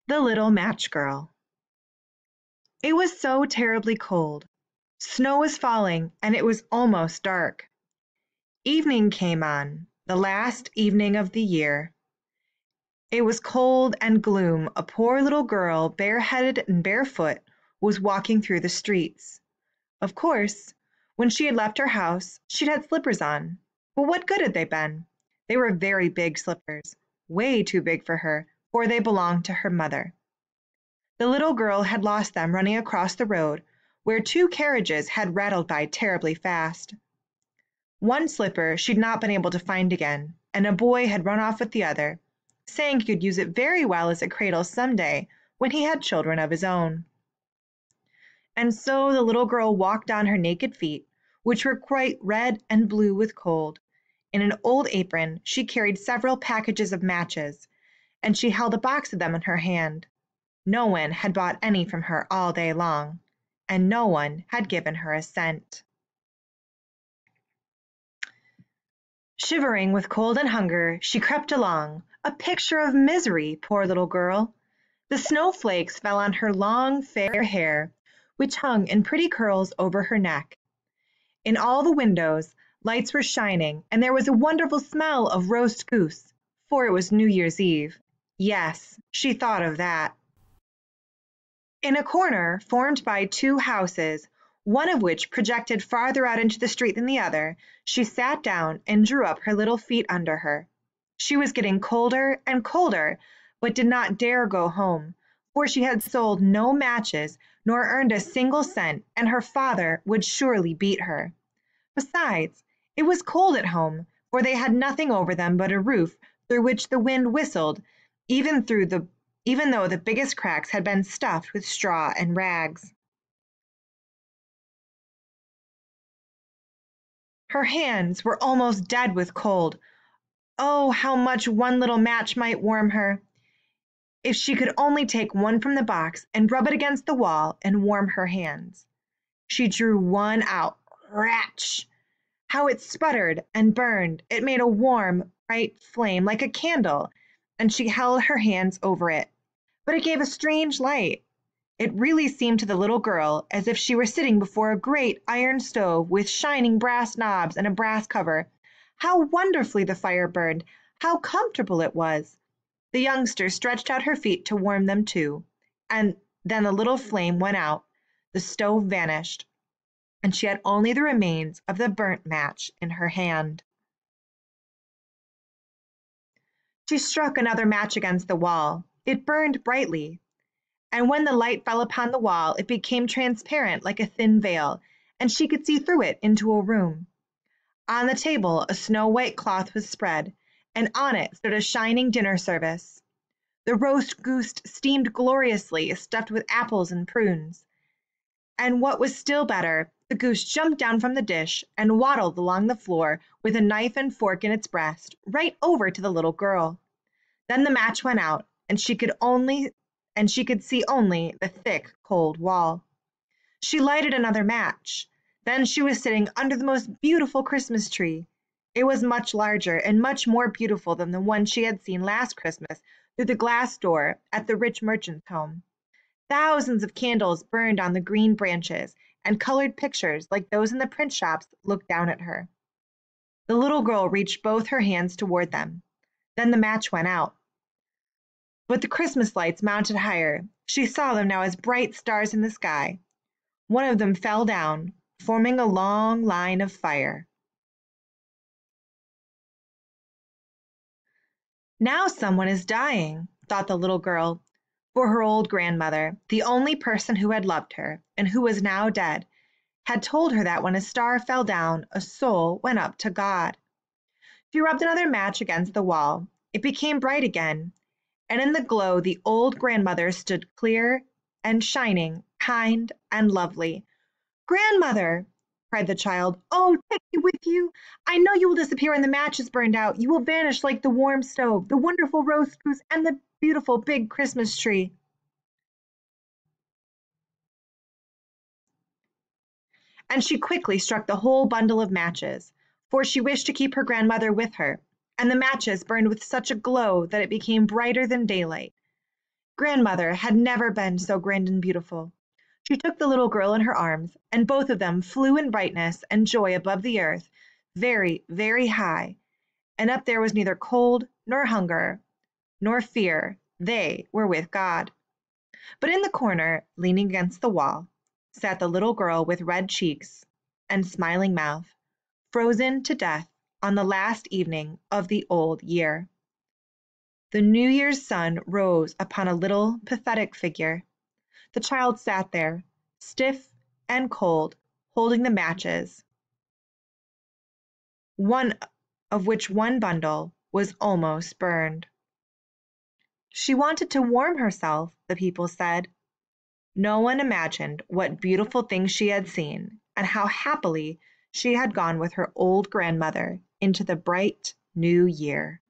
The Little Match Girl. It was so terribly cold. Snow was falling, and it was almost dark. Evening came on, the last evening of the year. It was cold and gloom. A poor little girl, bareheaded and barefoot, was walking through the streets. Of course, when she had left her house, she'd had slippers on. But what good had they been? They were very big slippers, way too big for her, for they belonged to her mother. The little girl had lost them running across the road, where two carriages had rattled by terribly fast. One slipper she'd not been able to find again, and a boy had run off with the other, saying he could use it very well as a cradle some day when he had children of his own. And so the little girl walked on her naked feet, which were quite red and blue with cold. In an old apron she carried several packages of matches, and she held a box of them in her hand. No one had bought any from her all day long, and no one had given her a cent. Shivering with cold and hunger, she crept along, a picture of misery, poor little girl. The snowflakes fell on her long, fair hair, which hung in pretty curls over her neck. In all the windows, lights were shining, and there was a wonderful smell of roast goose, for it was New Year's Eve. Yes, she thought of that. In a corner formed by two houses, one of which projected farther out into the street than the other, she sat down and drew up her little feet under her. She was getting colder and colder, but did not dare go home, for she had sold no matches nor earned a single cent, and her father would surely beat her. Besides, it was cold at home, for they had nothing over them but a roof through which the wind whistled, even though the biggest cracks had been stuffed with straw and rags. Her hands were almost dead with cold. Oh, how much one little match might warm her! If she could only take one from the box and rub it against the wall and warm her hands. She drew one out. Ratch! How it sputtered and burned! It made a warm, bright flame like a candle, and she held her hands over it. But it gave a strange light. It really seemed to the little girl as if she were sitting before a great iron stove with shining brass knobs and a brass cover. How wonderfully the fire burned! How comfortable it was! The youngster stretched out her feet to warm them too, and then the little flame went out, the stove vanished, and she had only the remains of the burnt match in her hand. She struck another match against the wall. It burned brightly, and when the light fell upon the wall it became transparent like a thin veil, and she could see through it into a room. On the table a snow-white cloth was spread, and on it stood a shining dinner service. The roast goose steamed gloriously, stuffed with apples and prunes. And what was still better, the goose jumped down from the dish and waddled along the floor with a knife and fork in its breast, right over to the little girl. Then the match went out, and she could see only the thick, cold wall. She lighted another match. Then she was sitting under the most beautiful Christmas tree. It was much larger and much more beautiful than the one she had seen last Christmas through the glass door at the rich merchant's home. Thousands of candles burned on the green branches, and colored pictures like those in the print shops looked down at her. The little girl reached both her hands toward them. Then the match went out. But the Christmas lights mounted higher. She saw them now as bright stars in the sky. One of them fell down, forming a long line of fire. Now someone is dying, thought the little girl, for her old grandmother, the only person who had loved her, and who was now dead, had told her that when a star fell down, a soul went up to God. She rubbed another match against the wall. It became bright again, and in the glow the old grandmother stood clear and shining, kind and lovely. "Grandmother!" cried the child. "Oh, take me with you! I know you will disappear when the match is burned out. You will vanish like the warm stove, the wonderful roast goose, and the beautiful big Christmas tree." And she quickly struck the whole bundle of matches, for she wished to keep her grandmother with her, and the matches burned with such a glow that it became brighter than daylight. Grandmother had never been so grand and beautiful. She took the little girl in her arms, and both of them flew in brightness and joy above the earth, very, very high, and up there was neither cold, nor hunger, nor fear. They were with God. But in the corner, leaning against the wall, sat the little girl with red cheeks and smiling mouth, frozen to death on the last evening of the old year. The New Year's sun rose upon a little pathetic figure. The child sat there, stiff and cold, holding the matches, one of which one bundle was almost burned. She wanted to warm herself, the people said. No one imagined what beautiful things she had seen, and how happily she had gone with her old grandmother into the bright new year.